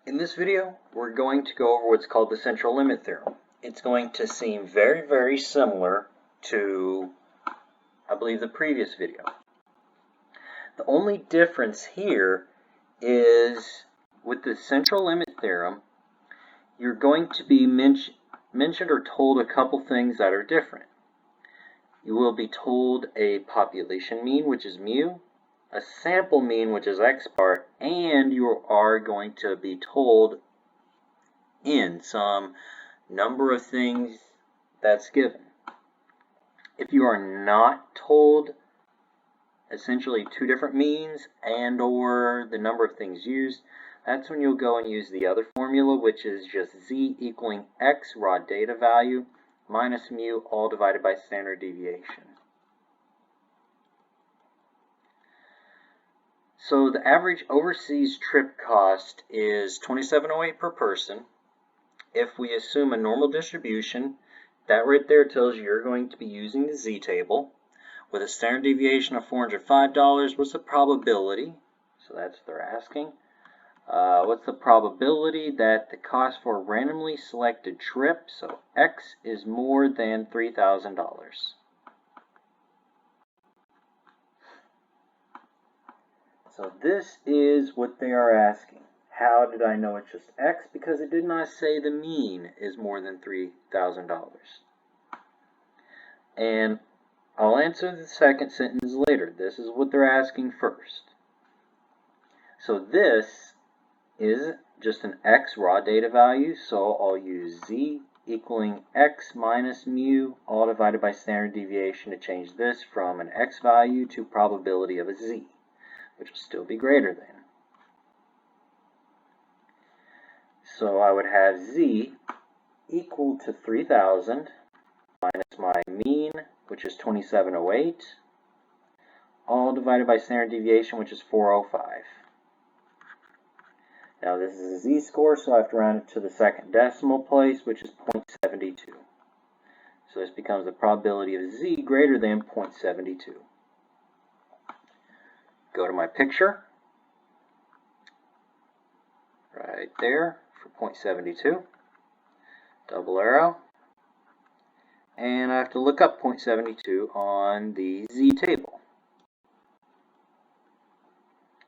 In this video, we're going to go over what's called the central limit theorem. It's going to seem very, very similar to, I believe, the previous video. The only difference here is with the central limit theorem, you're going to be mentioned or told a couple things that are different. You will be told a population mean, which is mu, a sample mean, which is x bar, and you are going to be told in some number of things that's given. If you are not told essentially two different means and or the number of things used, that's when you'll go and use the other formula, which is just z equaling x raw data value minus mu all divided by standard deviation. So the average overseas trip cost is $27.08 per person. If we assume a normal distribution, that right there tells you you're going to be using the z-table. With a standard deviation of $405, what's the probability? So that's what they're asking. What's the probability that the cost for a randomly selected trip, so x, is more than $3,000? So this is what they are asking. How did I know it's just x? Because it did not say the mean is more than $3,000. And I'll answer the second sentence later. This is what they're asking first. So this is just an x raw data value, so I'll use z equaling x minus mu all divided by standard deviation to change this from an x value to probability of a z, which will still be greater than. So I would have z equal to 3,000 minus my mean, which is 27.08, all divided by standard deviation, which is 405. Now this is a z-score, so I have to round it to the second decimal place, which is 0.72. So this becomes the probability of z greater than 0.72. Go to my picture, right there for 0.72, double arrow, and I have to look up 0.72 on the z-table.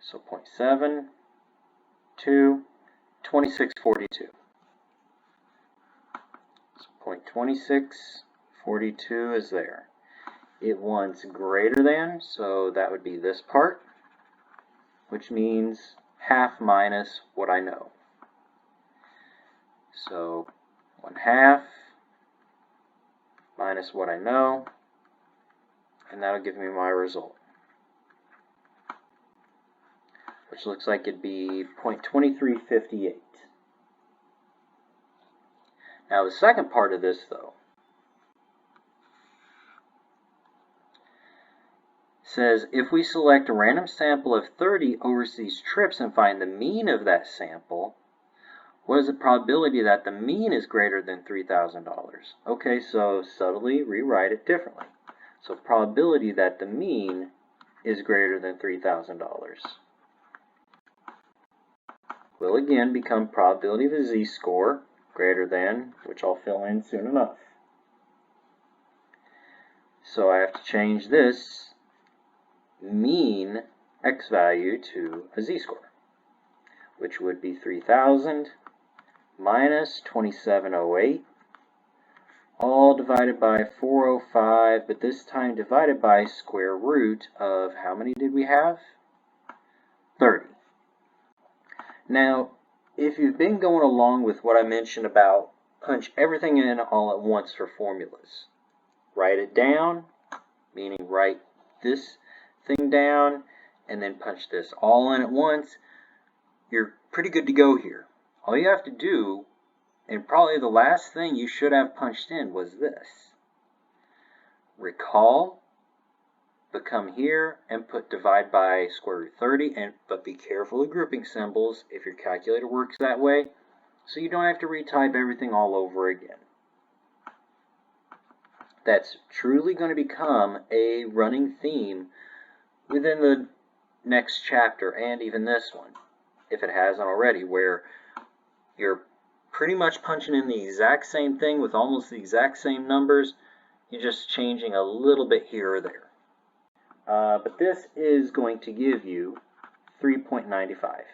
So 0.7, 2642. So 0.2642 is there. It wants greater than, so that would be this part, which means half minus what I know. So 1/2 minus what I know, and that'll give me my result, which looks like it'd be 0.2358. Now the second part of this, though, says if we select a random sample of 30 overseas trips and find the mean of that sample, what is the probability that the mean is greater than $3,000? Okay, so subtly rewrite it differently. So probability that the mean is greater than $3,000 will again become probability of a z-score greater than, which I'll fill in soon enough. So I have to change this mean x value to a z-score, which would be 3,000 minus 27.08, all divided by 405, but this time divided by square root of how many did we have? 30. Now, if you've been going along with what I mentioned about punch everything in all at once for formulas, write it down, meaning write this thing down, and then punch this all in at once, you're pretty good to go here. All you have to do, and probably the last thing you should have punched in, was this. Recall, but come here and put divide by square root 30, but be careful of grouping symbols if your calculator works that way, so you don't have to retype everything all over again. That's truly going to become a running theme within the next chapter and even this one, if it hasn't already, where You're pretty much punching in the exact same thing with almost the exact same numbers. You're just changing a little bit here or there. But this is going to give you 3.95.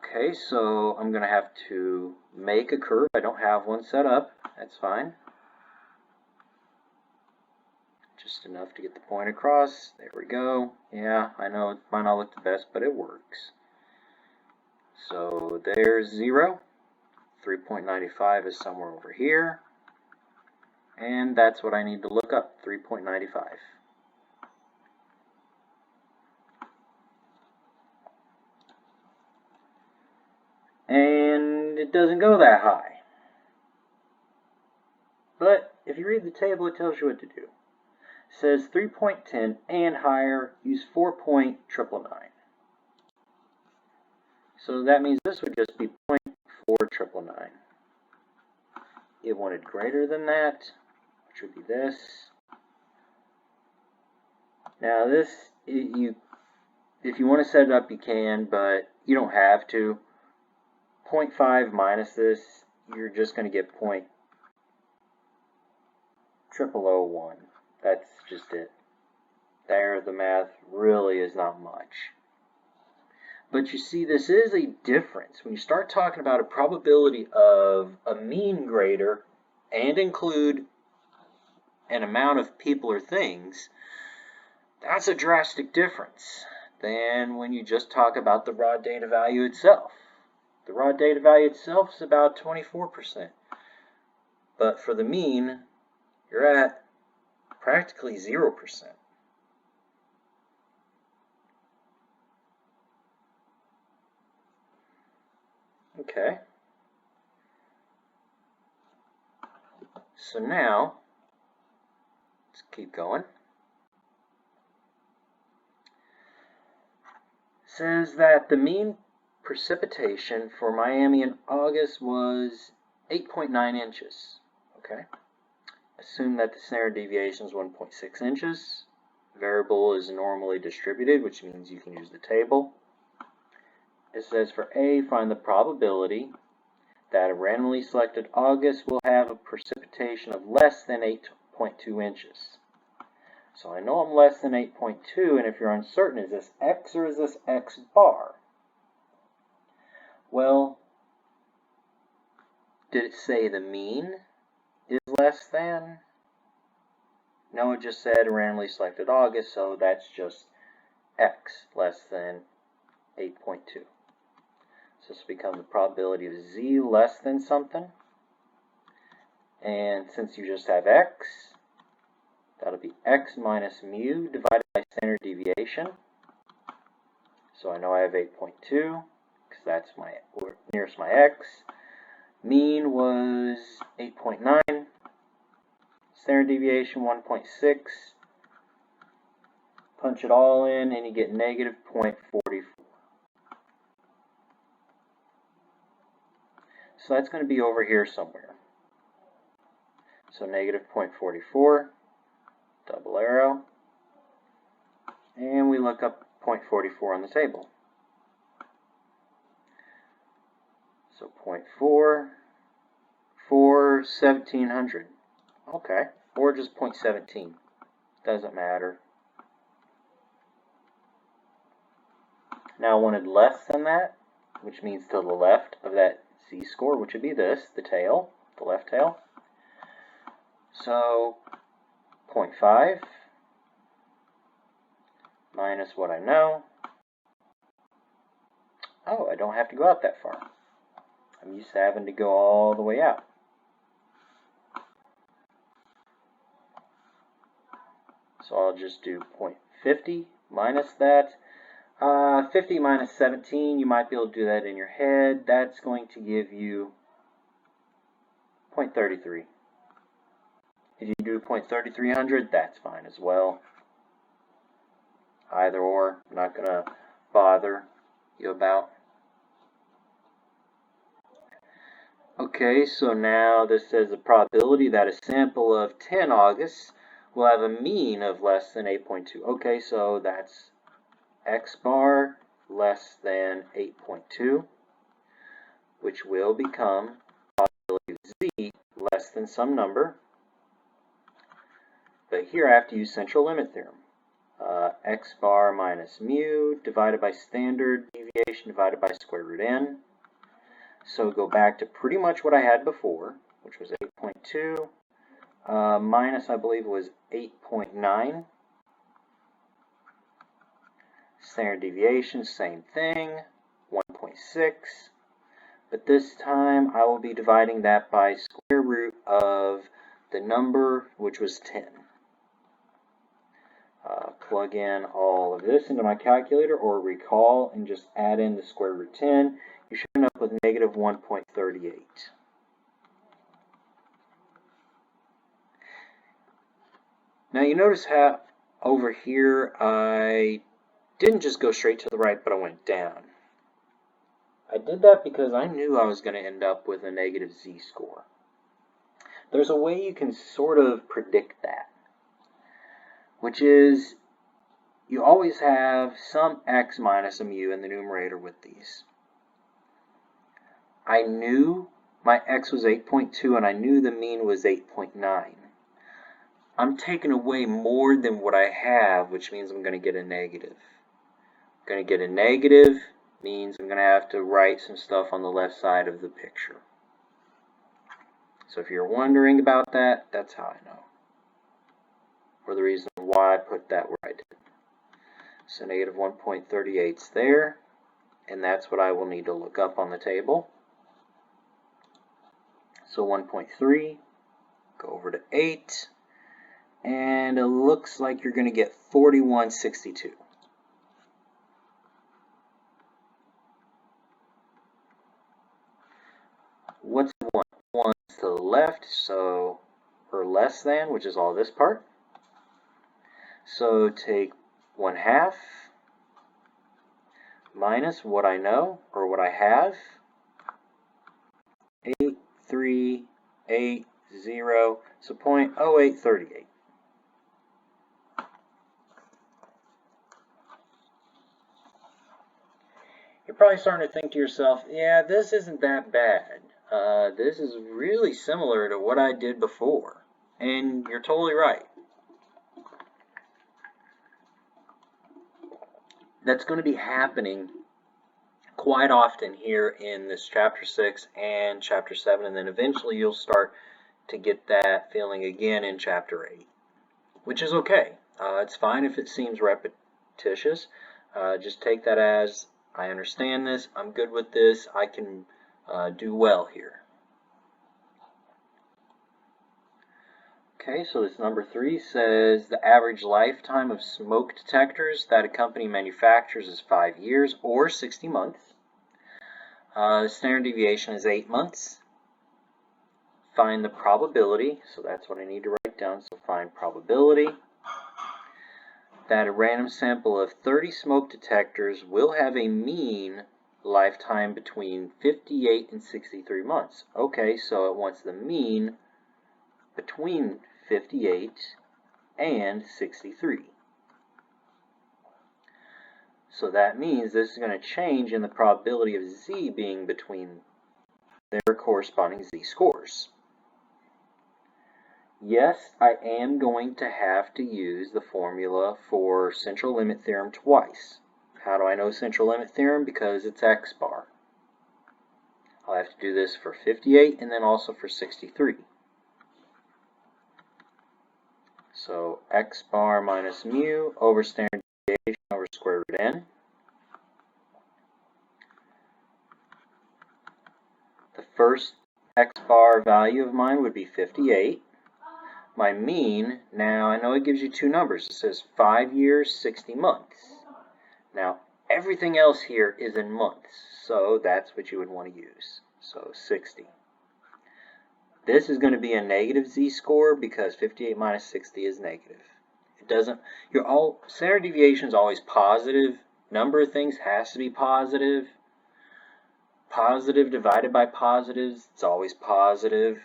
Okay, so I'm going to have to make a curve. I don't have one set up. That's fine. Just enough to get the point across. There we go. Yeah, I know it might not look the best, but it works. So there's 0. 3.95 is somewhere over here. And that's what I need to look up, 3.95. And it doesn't go that high. But if you read the table, it tells you what to do. It says 3.10 and higher, use 4.999. So that means this would just be 0.4999. It wanted greater than that, which would be this. Now this, if you want to set it up, you can, but you don't have to. 0.5 minus this, you're just going to get 0.0001. That's just it. There, the math really is not much. But you see, this is a difference. When you start talking about a probability of a mean greater and include an amount of people or things, that's a drastic difference than when you just talk about the raw data value itself. The raw data value itself is about 24%. But for the mean, you're at practically 0%. Okay. So now, let's keep going. It says that the mean precipitation for Miami in August was 8.9 inches. Okay. Assume that the standard deviation is 1.6 inches. Variable is normally distributed, which means you can use the table. It says for A, find the probability that a randomly selected August will have a precipitation of less than 8.2 inches. So I know I'm less than 8.2, and if you're uncertain, is this X or is this X bar? Well, did it say the mean is less than? No, it just said randomly selected August, so that's just X less than 8.2. So this becomes the probability of Z less than something. And since you just have X, that'll be X minus mu divided by standard deviation. So I know I have 8.2, because that's my nearest my X. Mean was 8.9. Standard deviation 1.6. Punch it all in and you get negative 0.44. So that's going to be over here somewhere. So negative 0.44, double arrow, and we look up 0.44 on the table. So 0.4 for 1700. Okay, or just 0.17. Doesn't matter. Now I wanted less than that, which means to the left of that z-score, which would be this, the tail, the left tail. So 0.5 minus what I know. Oh, I don't have to go out that far. I'm used to having to go all the way out. So I'll just do 0.50 minus that. 50 minus 17, you might be able to do that in your head. That's going to give you 0.33. If you do 0.3300, that's fine as well. Either or, I'm not going to bother you about. Okay, so now this says the probability that a sample of 10 Augusts will have a mean of less than 8.2. Okay, so that's X bar less than 8.2, which will become probability of z less than some number. But here I have to use central limit theorem. X bar minus mu divided by standard deviation divided by square root n. So go back to pretty much what I had before, which was 8.2 minus, I believe, was 8.9. Standard deviation, same thing, 1.6. But this time I will be dividing that by square root of the number, which was 10. Plug in all of this into my calculator, or recall and just add in the square root 10. You should end up with negative 1.38. Now you notice how over here I didn't just go straight to the right, but I went down. I did that because I knew I was going to end up with a negative z-score. There's a way you can sort of predict that, which is you always have some x minus a mu in the numerator with these. I knew my x was 8.2 and I knew the mean was 8.9. I'm taking away more than what I have, which means I'm going to get a negative. I'm going to get a negative means I'm going to have to write some stuff on the left side of the picture. So if you're wondering about that, that's how I know. Or the reason why I put that where I did. So negative 1.38 is there, and that's what I will need to look up on the table. So 1.3, go over to 8, and it looks like you're going to get 4162. What's 1? 1 is to the left, so, or less than, which is all this part. So take 1/2 minus what I know, or what I have, 8380, so 0.0838. You're probably starting to think to yourself, yeah, this isn't that bad. This is really similar to what I did before. And you're totally right. That's going to be happening quite often here in this chapter 6 and chapter 7, and then eventually you'll start to get that feeling again in chapter 8, which is okay. It's fine if it seems repetitious. Just take that as, I understand this, I'm good with this, I can do well here. Okay, so this number 3 says the average lifetime of smoke detectors that a company manufactures is 5 years or 60 months. The standard deviation is 8 months. Find the probability, so that's what I need to write down, so find probability that a random sample of 30 smoke detectors will have a mean lifetime between 58 and 63 months. Okay, so it wants the mean between 58 and 63. So that means this is going to change in the probability of z being between their corresponding z-scores. Yes, I am going to have to use the formula for central limit theorem twice. How do I know central limit theorem? Because it's x bar. I'll have to do this for 58 and then also for 63. So x bar minus mu over standard deviation over square root n. The first x bar value of mine would be 58. My mean, now I know it gives you two numbers. It says 5 years, 60 months. Now everything else here is in months, so that's what you would want to use. So 60. This is going to be a negative z-score because 58 minus 60 is negative. It doesn't, standard deviation is always positive. Number of things has to be positive. Positive divided by positives, it's always positive.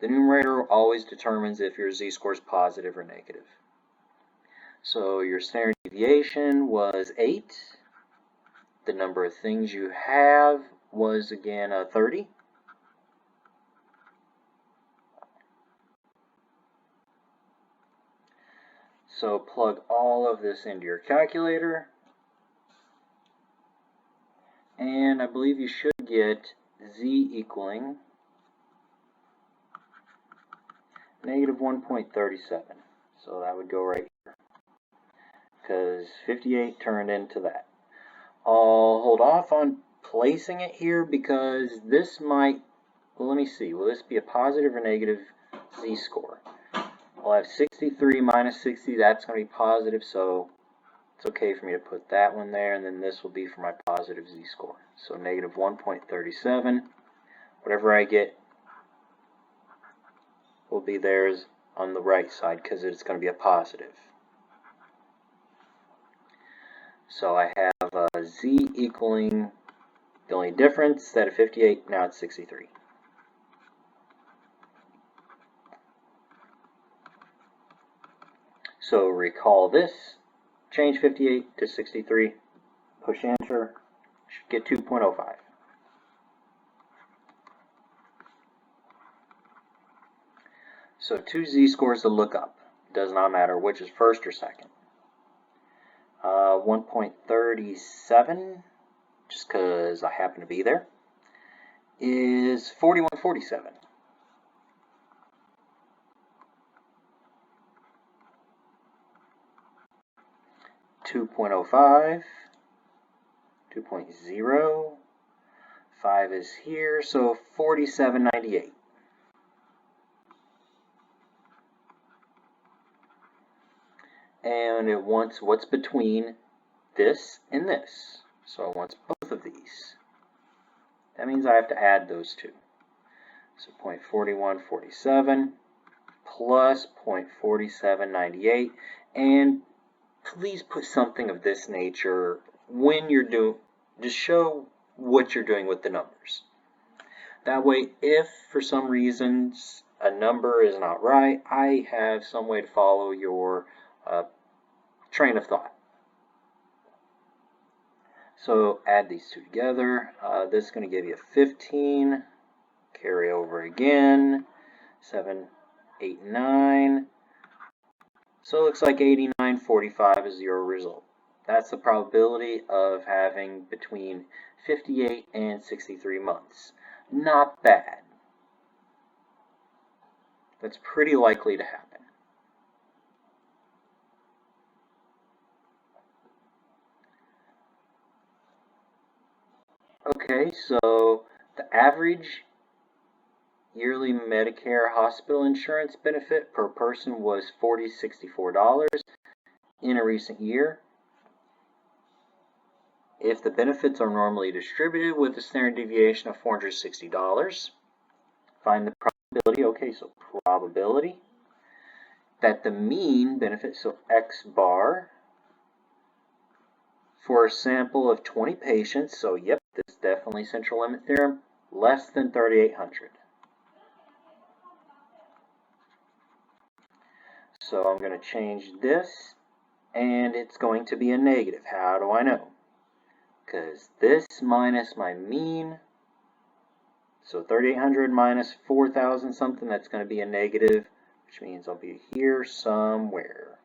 The numerator always determines if your z-score is positive or negative. So your standard deviation was 8. the number of things you have was again 30. So plug all of this into your calculator, and I believe you should get z equaling negative 1.37. So that would go right here, because 58 turned into that. I'll hold off on placing it here because this might, well, let me see, will this be a positive or negative z-score? I'll have 63 minus 60, that's going to be positive, so it's okay for me to put that one there, and then this will be for my positive z-score. So negative 1.37, whatever I get will be theirs on the right side because it's going to be a positive. So I have z equaling the only difference, instead of 58, now it's 63. So recall this, change 58 to 63, push enter, should get 2.05. So two z-scores to look up. Does not matter which is first or second. 1.37, just because I happen to be there, is 41.47. .05, 2.0, 5 is here, so 47.98. And it wants what's between this and this. So it wants both of these. That means I have to add those two. So 0.4147 plus 0.4798. And please put something of this nature when you're doing, just show what you're doing with the numbers. That way, if for some reasons a number is not right, I have some way to follow your train of thought. So add these two together. This is going to give you 15. Carry over again. 7, 8, 9. So it looks like 89.45 is your result. That's the probability of having between 58 and 63 months. Not bad. That's pretty likely to happen. Okay, so the average yearly Medicare hospital insurance benefit per person was $40.64 in a recent year. If the benefits are normally distributed with a standard deviation of $460, find the probability, okay, so probability, that the mean benefit, so X bar, for a sample of 20 patients, so yep, this is definitely central limit theorem, less than 3,800. So I'm going to change this, and it's going to be a negative. How do I know? Because this minus my mean, so 3,800 minus 4,000 something, that's going to be a negative, which means I'll be here somewhere.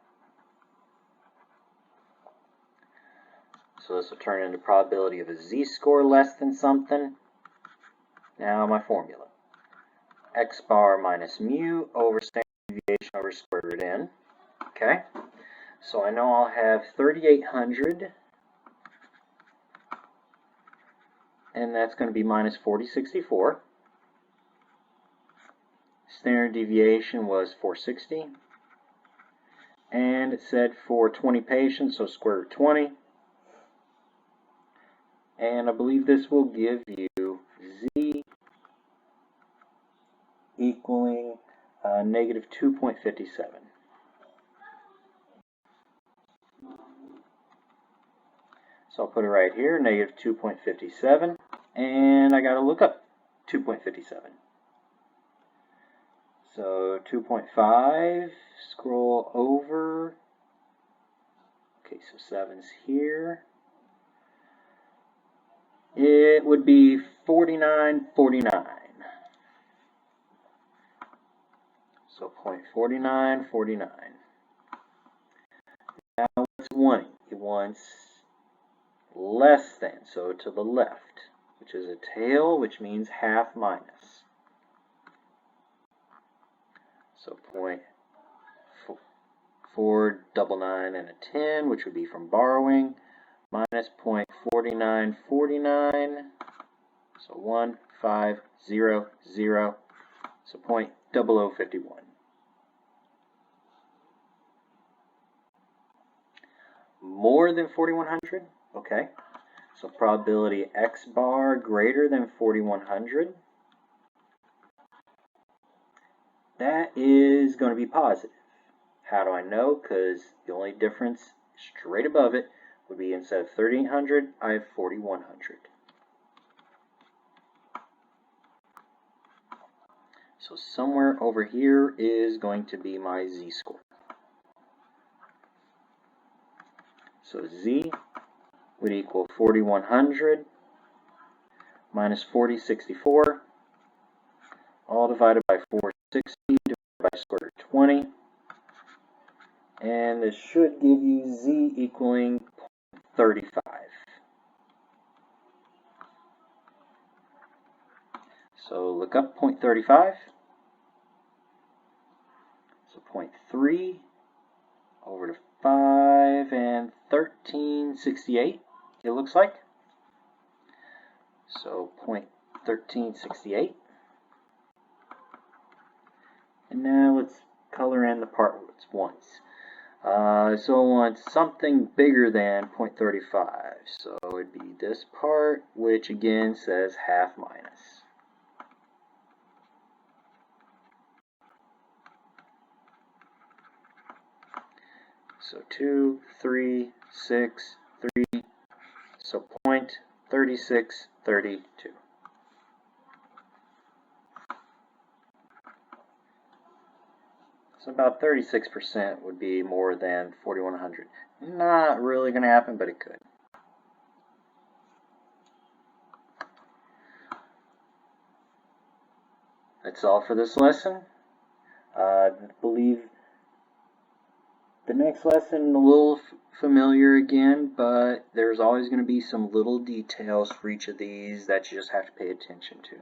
So this will turn into probability of a z-score less than something. Now my formula. X bar minus mu over standard deviation over square root n. Okay, so I know I'll have 3,800, and that's going to be minus 40.64. Standard deviation was 460, and it said for 20 patients, so square root 20. And I believe this will give you z equaling negative 2.57. So I'll put it right here, negative 2.57, and I got to look up 2.57. So 2.5, scroll over. Okay, so 7's here. it would be 4949. So 0.4949. Now what's it wanting? It wants less than, so to the left, which is a tail, which means half minus. So 0.499 and a 10, which would be from borrowing, minus 0.4949, so 1500, so 0.0051. More than 4100, okay, so probability x bar greater than 4100, that is going to be positive. How do I know? Because the only difference straight above it would be instead of 3800, I have 4100. So somewhere over here is going to be my z-score. So z would equal 4100 minus 4064, all divided by 460 divided by square root 20. And this should give you z equaling 0.35. So look up 0.35. So 0.3 over to 5 and 1368, it looks like. So 0.1368. And now let's color in the part once. So I want something bigger than 0.35. So it would be this part, which again says half minus. So 2, 3, 6, 3, so 0.3632. So about 36% would be more than 4100. Not really going to happen, but it could. That's all for this lesson. I believe the next lesson a little familiar again, but there's always going to be some little details for each of these that you just have to pay attention to.